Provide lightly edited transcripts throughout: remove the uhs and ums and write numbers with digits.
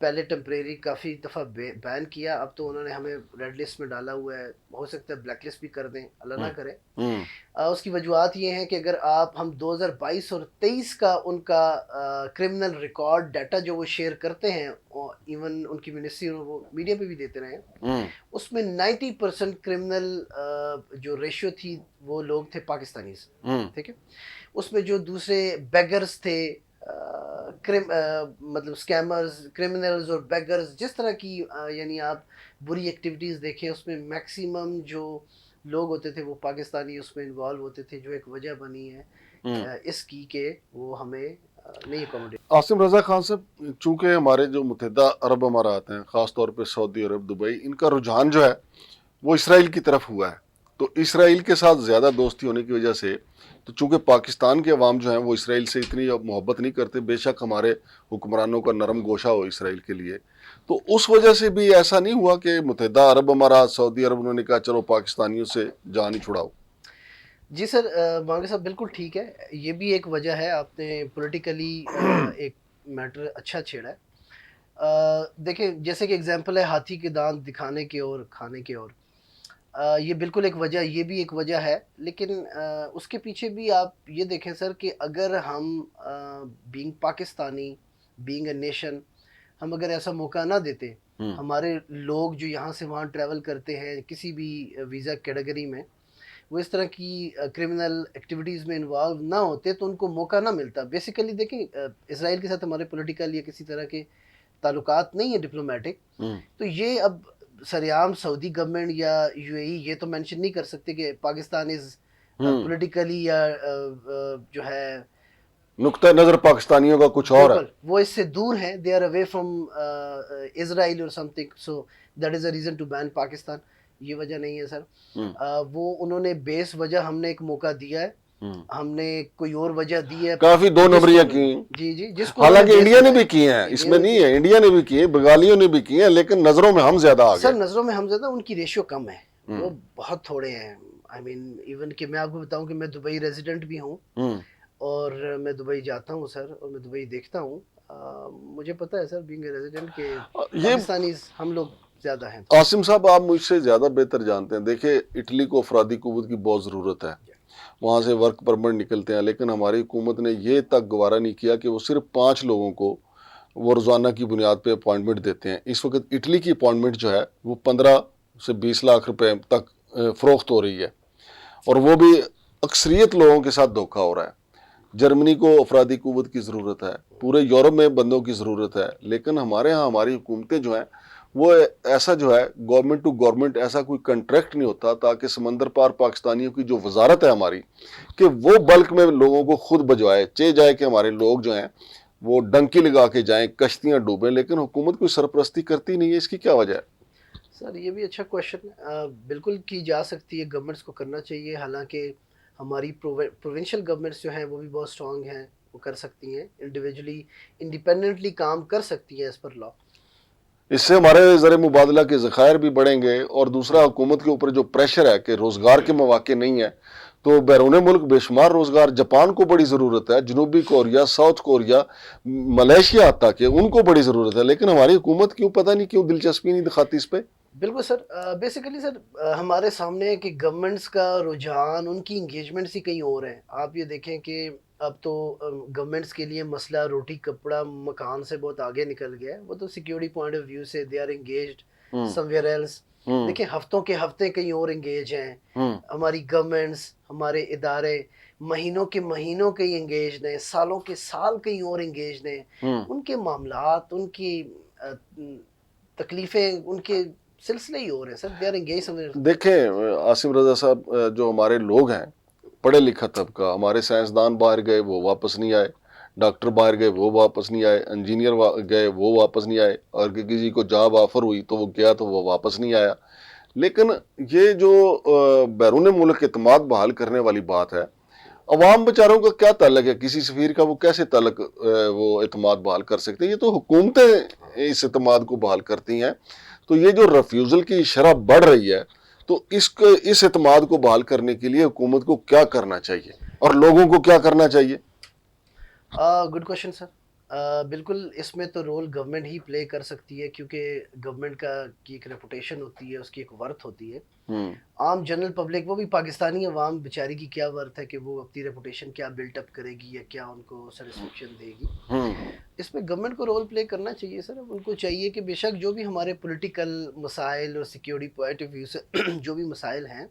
پہلے ٹمپریری کافی دفعہ بین کیا، اب تو انہوں نے ہمیں ریڈ لسٹ میں ڈالا ہوا ہے، ہو سکتا ہے بلیک لسٹ بھی کر دیں، اللہ نہ کرے۔ اس کی وجوہات یہ ہیں کہ اگر ہم 2022 اور 23 کا ان کا کرمنل ریکارڈ ڈیٹا جو وہ شیئر کرتے ہیں، ایون ان کی منسٹری وہ میڈیا پہ بھی دیتے رہے ہیں، اس میں 90% کرمنل جو ریشیو تھی وہ لوگ تھے پاکستانیز، ٹھیک ہے۔ اس میں جو دوسرے بیگرز تھے، مطلب اسکیمرز، کرمنلز اور بیگرز، جس طرح کی یعنی آپ بری ایکٹیویٹیز دیکھیں، اس میں میکسیمم جو لوگ ہوتے تھے وہ پاکستانی اس میں انوالو ہوتے تھے، جو ایک وجہ بنی ہے اس کی کہ وہ ہمیں نہیں اکوموڈیٹ۔ عاصم رضا خان صاحب، چونکہ ہمارے جو متحدہ عرب امارات ہیں، خاص طور پہ سعودی عرب، دبئی، ان کا رجحان جو ہے وہ اسرائیل کی طرف ہوا ہے، تو اسرائیل کے ساتھ زیادہ دوستی ہونے کی وجہ سے، تو چونکہ پاکستان کے عوام جو ہیں وہ اسرائیل سے اتنی محبت نہیں کرتے، بے شک ہمارے حکمرانوں کا نرم گوشہ ہو اسرائیل کے لیے، تو اس وجہ سے بھی ایسا نہیں ہوا کہ متحدہ عرب امارات، سعودی عرب، انہوں نے کہا چلو پاکستانیوں سے جان ہی چھڑاؤ؟ جی سر، مانگے صاحب بالکل ٹھیک ہے، یہ بھی ایک وجہ ہے، آپ نے پولیٹیکلی ایک میٹر اچھا چھیڑا ہے۔ دیکھیں، جیسے کہ اگزامپل ہے ہاتھی کے دانت دکھانے کے اور کھانے کے، اور یہ بالکل ایک وجہ، یہ بھی ایک وجہ ہے، لیکن اس کے پیچھے بھی آپ یہ دیکھیں سر کہ اگر ہم being Pakistani, being a nation, ہم اگر ایسا موقع نہ دیتے، ہمارے لوگ جو یہاں سے وہاں ٹریول کرتے ہیں کسی بھی ویزا کیٹیگری میں، وہ اس طرح کی کرمنل ایکٹیویٹیز میں انوالو نہ ہوتے تو ان کو موقع نہ ملتا۔ بیسیکلی دیکھیں، اسرائیل کے ساتھ ہمارے پولیٹیکل یا کسی طرح کے تعلقات نہیں ہیں ڈپلومیٹک، تو یہ اب سریعام سعودی گورنمنٹ یا یو اے ای یہ تو مینشن نہیں کر سکتے کہ پاکستان از پولیٹیکلی یا جو ہے نقطہ نظر پاکستانیوں کا کچھ اور ہے، وہ اس سے دور ہیں، they are away from Israel اور something, so that is a reason to ban Pakistan. یہ وجہ نہیں ہے سر، وہ انہوں نے بیس وجہ، ہم نے ایک موقع دیا ہے، ہم نے کوئی اور وجہ دی ہے، کافی دو نمبریاں کی، جی جی، جس کو حالانکہ انڈیا نے بھی کی ہیں، اس میں نہیں ہے، انڈیا نے بھی کی ہیں، بنگالیوں نے بھی کی ہیں، لیکن نظروں میں ہم زیادہ آگے۔ سر نظروں میں ہم زیادہ، ان کی ریشیو کم ہے، وہ بہت تھوڑے ہیں۔ آئی مین ایون کہ میں آپ کو بتاؤں کہ میں دبئی ریزیڈنٹ بھی ہوں، اور میں دبئی جاتا ہوں سر، اور میں دبئی دیکھتا ہوں، مجھے پتہ ہے سر بینگ اے ریزیڈنٹ کہ پاکستانیز ہم لوگ زیادہ ہیں۔ عاصم صاحب، آپ مجھ سے زیادہ بہتر جانتے ہیں، دیکھیں اٹلی کو افرادی قوت کی بہت ضرورت ہے، وہاں سے ورک پرمٹ نکلتے ہیں، لیکن ہماری حکومت نے یہ تک گوارا نہیں کیا کہ وہ صرف 5 لوگوں کو وہ روزانہ کی بنیاد پہ اپوائنٹمنٹ دیتے ہیں۔ اس وقت اٹلی کی اپوائنٹمنٹ جو ہے وہ 15 سے 20 لاکھ روپے تک فروخت ہو رہی ہے، اور وہ بھی اکثریت لوگوں کے ساتھ دھوکہ ہو رہا ہے۔ جرمنی کو افرادی قوت کی ضرورت ہے، پورے یورپ میں بندوں کی ضرورت ہے، لیکن ہمارے ہاں ہماری حکومتیں جو ہیں وہ ایسا جو ہے گورنمنٹ ٹو گورنمنٹ ایسا کوئی کنٹریکٹ نہیں ہوتا تاکہ سمندر پار پاکستانیوں کی جو وزارت ہے ہماری، کہ وہ بلک میں لوگوں کو خود بھجوائے، چاہے جائے کہ ہمارے لوگ جو ہیں وہ ڈنکی لگا کے جائیں، کشتیاں ڈوبیں، لیکن حکومت کوئی سرپرستی کرتی نہیں ہے۔ اس کی کیا وجہ ہے؟ سر یہ بھی اچھا کویشچن ہے، بالکل کی جا سکتی ہے، گورنمنٹس کو کرنا چاہیے، حالانکہ ہماری پروونشل گورنمنٹس جو ہیں وہ بھی بہت اسٹرانگ ہیں، وہ کر سکتی ہیں، انڈیویجولی انڈیپینڈنٹلی کام کر سکتی ہیں ایز پر لا۔ اس سے ہمارے زر مبادلہ کے ذخائر بھی بڑھیں گے، اور دوسرا حکومت کے اوپر جو پریشر ہے کہ روزگار کے مواقع نہیں ہے، تو بیرون ملک بے شمار روزگار، جاپان کو بڑی ضرورت ہے، جنوبی کوریا، ساؤتھ کوریا، ملیشیا تک کہ ان کو بڑی ضرورت ہے، لیکن ہماری حکومت کیوں پتہ نہیں کیوں دلچسپی نہیں دکھاتی اس پہ؟ بالکل سر، بیسیکلی سر ہمارے سامنے ہے کہ گورنمنٹس کا رجحان، ان کی انگیجمنٹس ہی کہیں اور ہیں۔ آپ یہ دیکھیں کہ اب تو گورنمنٹس کے لیے مسئلہ روٹی کپڑا مکان سے بہت آگے نکل گیا ہے، وہ تو سیکیورٹی پوائنٹ آف ویو سے they are engaged somewhere else. دیکھیں ہفتوں کے ہفتے کہیں اور انگیج ہیں، ہماری گورنمنٹس، ہمارے ادارے مہینوں کے مہینوں کہیں انگیجڈ ہیں، سالوں کے سال کہیں اور انگیجڈ ہیں، ان کے معاملات، ان کی تکلیفیں، ان کے سلسلے ہی اور ہیں sir, they are engage somewhere. دیکھیں عاصم رضا صاحب، جو ہمارے لوگ ہیں پڑھے لکھا طبقہ، ہمارے سائنسدان باہر گئے وہ واپس نہیں آئے، ڈاکٹر باہر گئے وہ واپس نہیں آئے، انجینئر گئے وہ واپس نہیں آئے، اور کسی کو جاب آفر ہوئی تو وہ گیا تو وہ واپس نہیں آیا۔ لیکن یہ جو بیرون ملک اعتماد بحال کرنے والی بات ہے، عوام بیچاروں کا کیا تعلق ہے؟ کسی سفیر کا وہ کیسے تعلق وہ اعتماد بحال کر سکتے ہیں؟ یہ تو حکومتیں اس اعتماد کو بحال کرتی ہیں۔ تو یہ جو ریفیوزل کی شرح بڑھ رہی ہے، تو اس اعتماد کو بحال کرنے کے لیے حکومت کو کیا کرنا چاہیے اور لوگوں کو کیا کرنا چاہیے؟ Good question sir. بالکل اس میں تو رول گورنمنٹ ہی پلے کر سکتی ہے، کیونکہ گورنمنٹ کی ایک ریپوٹیشن ہوتی ہے، اس کی ایک ورتھ ہوتی ہے. ہوں عام جنرل پبلک، وہ بھی پاکستانی عوام بیچاری کی کیا ورتھ ہے کہ وہ اپنی ریپوٹیشن کیا بلٹ اپ کرے گی یا کیا ان کو سیٹسفیکشن دے گی. ہوں اس میں گورنمنٹ کو رول پلے کرنا چاہیے سر. اب ان کو چاہیے کہ بے شک جو بھی ہمارے پولیٹیکل مسائل اور سیکیورٹی پوائنٹ آف ویو سے جو بھی مسائل ہیں،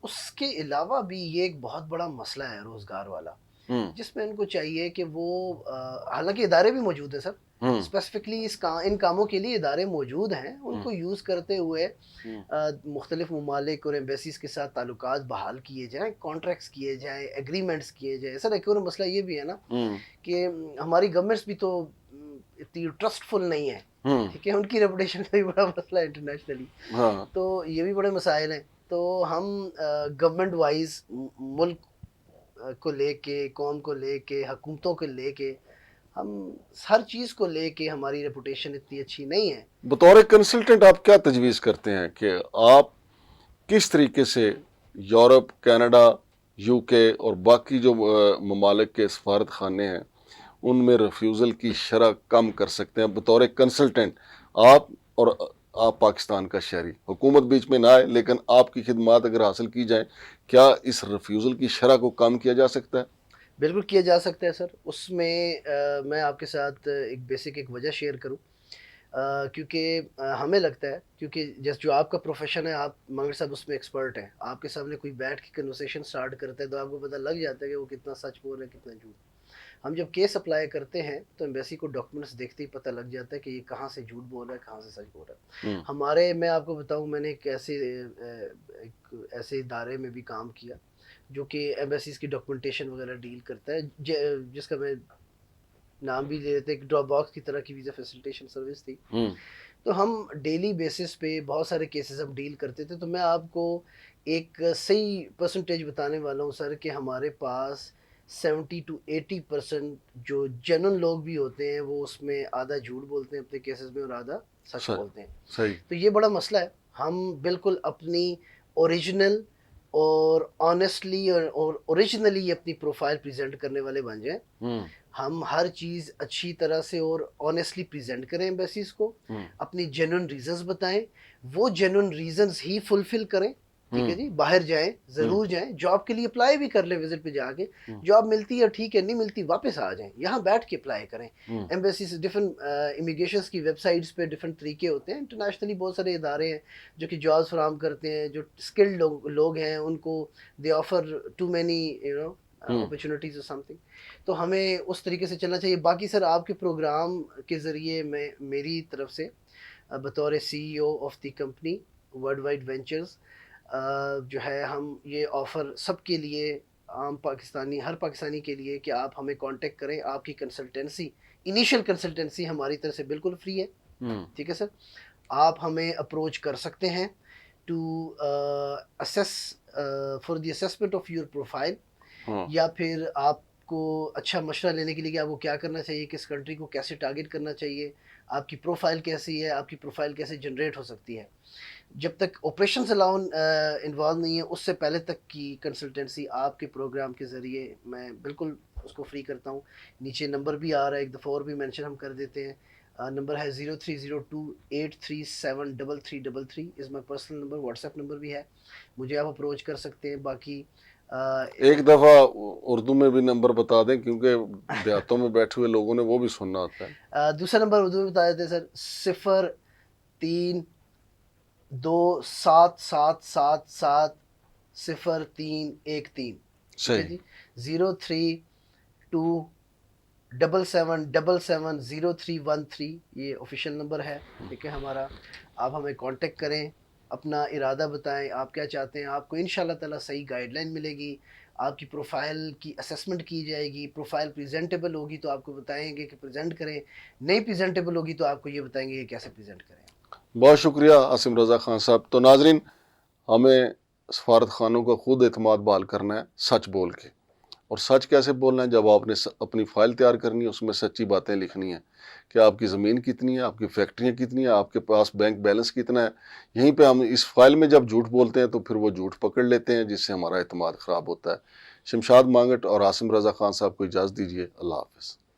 اس کے علاوہ بھی یہ ایک بہت بڑا مسئلہ ہے روزگار والا، ہوں جس میں ان کو چاہیے کہ وہ حالانکہ ادارے بھی موجود ہیں سر، ہوں اسپیسیفکلی ان کاموں کے لیے ادارے موجود ہیں، ان کو یوز کرتے ہوئے ہوں مختلف ممالک اور ایمبیسیز کے ساتھ تعلقات بحال کیے جائیں، کانٹریکٹس کیے جائیں، ایگریمنٹس کیے جائیں. سر ایک اور مسئلہ یہ بھی ہے نا ہوں کہ ہماری گورنمنٹس بھی تو اتنی ٹرسٹفل نہیں ہے، ہوں ٹھیک ہے، ان کی ریپوٹیشن کا بھی بڑا مسئلہ ہے انٹرنیشنلی. ہاں تو یہ بھی بڑے مسائل ہیں. تو ہم گورنمنٹ وائز ملک کو لے کے، قوم کو لے کے، حکومتوں کو لے کے، ہم ہر چیز کو لے کے ہماری ریپوٹیشن اتنی اچھی نہیں ہے. بطور کنسلٹنٹ آپ کیا تجویز کرتے ہیں کہ آپ کس طریقے سے یورپ، کینیڈا، یو کے اور باقی جو ممالک کے سفارت خانے ہیں ان میں ریفیوزل کی شرح کم کر سکتے ہیں بطور کنسلٹنٹ؟ آپ اور آپ پاکستان کا شہری، حکومت بیچ میں نہ آئے لیکن آپ کی خدمات اگر حاصل کی جائیں، کیا اس ریفیوزل کی شرح کو کم کیا جا سکتا ہے؟ بالکل کیا جا سکتا ہے سر. اس میں میں آپ کے ساتھ ایک بیسک ایک وجہ شیئر کروں، کیونکہ ہمیں لگتا ہے، کیونکہ جیسے جو آپ کا پروفیشن ہے، آپ مانگڑ صاحب اس میں ایکسپرٹ ہیں، آپ کے سامنے کوئی بیٹھ کے کنورسیشن سٹارٹ کرتا ہے تو آپ کو پتہ لگ جاتا ہے کہ وہ کتنا سچ بول رہا ہے کتنا جھوٹ. ہم جب کیس اپلائی کرتے ہیں تو ایمبیسی کو ڈاکومنٹس دیکھتے ہی پتہ لگ جاتا ہے کہ یہ کہاں سے جھوٹ بول رہا ہے، کہاں سے سچ بول رہا ہے. ہمارے، میں آپ کو بتاؤں، میں نے ایک ایسے ادارے میں بھی کام کیا جو کہ ایمبیسیز کی ڈاکومنٹیشن وغیرہ ڈیل کرتا ہے، جس کا میں نام بھی لے لیتے، ایک ڈراپ باکس کی طرح کی ویزا فیسیلیٹیشن سروس تھی. تو ہم ڈیلی بیسس پہ بہت سارے کیسز ہم ڈیل کرتے تھے. تو میں آپ کو ایک صحیح پرسنٹیج بتانے والا ہوں سر کہ ہمارے پاس 70 to 80% جو جنرل لوگ بھی ہوتے ہیں وہ اس میں آدھا جھوٹ بولتے ہیں اپنے کیسز میں اور آدھا سچ بولتے ہیں. صحیح. تو یہ بڑا مسئلہ ہے. ہم بالکل اپنی اوریجنل اور آنیسٹلی اور اوریجنلی اپنی پروفائل پریزنٹ کرنے والے بن جائیں. ہم ہر چیز اچھی طرح سے اور آنیسٹلی پریزنٹ کریں ایمبیسیز کو، اپنی جینوئن ریزنز بتائیں، وہ جینوئن ریزنز ہی فلفل کریں. ٹھیک ہے جی، باہر جائیں، ضرور جائیں، جاب کے لیے اپلائی بھی کر لیں وزٹ پہ جا کے. جاب ملتی ہے ٹھیک ہے، نہیں ملتی واپس آ جائیں، یہاں بیٹھ کے اپلائی کریں. ایمبیسی سے ڈفرنٹ امیگریشنس کی ویب سائٹس پہ ڈفرنٹ طریقے ہوتے ہیں. انٹرنیشنلی بہت سارے ادارے ہیں جو کہ جابس فراہم کرتے ہیں، جو اسکلڈ لوگ ہیں ان کو they offer too many opportunities اور سم تھنگ. تو ہمیں اس طریقے سے چلنا چاہیے. باقی سر آپ کے پروگرام کے ذریعے میں میری طرف سے بطور CEO of the company World Wide Ventures جو ہے، ہم یہ آفر سب کے لیے، عام پاکستانی، ہر پاکستانی کے لیے، کہ آپ ہمیں کانٹیکٹ کریں. آپ کی کنسلٹنسی، انیشیل کنسلٹنسی ہماری طرف سے بالکل فری ہے. ٹھیک ہے سر، آپ ہمیں اپروچ کر سکتے ہیں to assess for the assessment of your profile, یا پھر آپ کو اچھا مشورہ لینے کے لیے کہ آپ کو کیا کرنا چاہیے، کس کنٹری کو کیسے ٹارگٹ کرنا چاہیے، آپ کی پروفائل کیسی ہے، آپ کی پروفائل کیسے جنریٹ ہو سکتی ہے. جب تک آپریشنز الاؤن انوالو نہیں ہے، اس سے پہلے تک کی کنسلٹنسی آپ کے پروگرام کے ذریعے میں بالکل اس کو فری کرتا ہوں. نیچے نمبر بھی آ رہا ہے، ایک دفعہ اور بھی مینشن ہم کر دیتے ہیں. نمبر ہے 0302837333 is my personal number. WhatsApp number بھی ہے، مجھے آپ اپروچ کر سکتے ہیں. باقی ایک دفعہ اردو میں بھی نمبر بتا دیں کیونکہ دیہاتوں میں بیٹھے ہوئے لوگوں نے وہ بھی سننا ہوتا ہے. دوسرا نمبر اردو میں بتا دیتے ہیں سر، 0327777013. ٹھیک ہے جی، 0327777013 یہ آفیشیل نمبر ہے. ٹھیک ہے ہمارا. آپ ہمیں کانٹیکٹ کریں، اپنا ارادہ بتائیں، آپ کیا چاہتے ہیں. آپ کو انشاءاللہ تعالیٰ صحیح گائیڈ لائن ملے گی. آپ کی پروفائل کی اسیسمنٹ کی جائے گی. پروفائل پریزنٹیبل ہوگی تو آپ کو بتائیں گے کہ پریزنٹ کریں، نہیں پریزنٹیبل ہوگی تو آپ کو یہ بتائیں گے کہ کیسے پریزنٹ کریں. بہت شکریہ عاصم رضا خان صاحب. تو ناظرین، ہمیں سفارت خانوں کا خود اعتماد بحال کرنا ہے سچ بول کے. اور سچ کیسے بولنا ہے؟ جب آپ نے اپنی فائل تیار کرنی ہے، اس میں سچی باتیں لکھنی ہیں کہ آپ کی زمین کتنی ہے، آپ کی فیکٹریاں کتنی ہیں، آپ کے پاس بینک بیلنس کتنا ہے. یہیں پہ ہم اس فائل میں جب جھوٹ بولتے ہیں تو پھر وہ جھوٹ پکڑ لیتے ہیں، جس سے ہمارا اعتماد خراب ہوتا ہے. شمشاد مانگٹ اور عاصم رضا خان صاحب کو اجازت دیجیے. اللہ حافظ.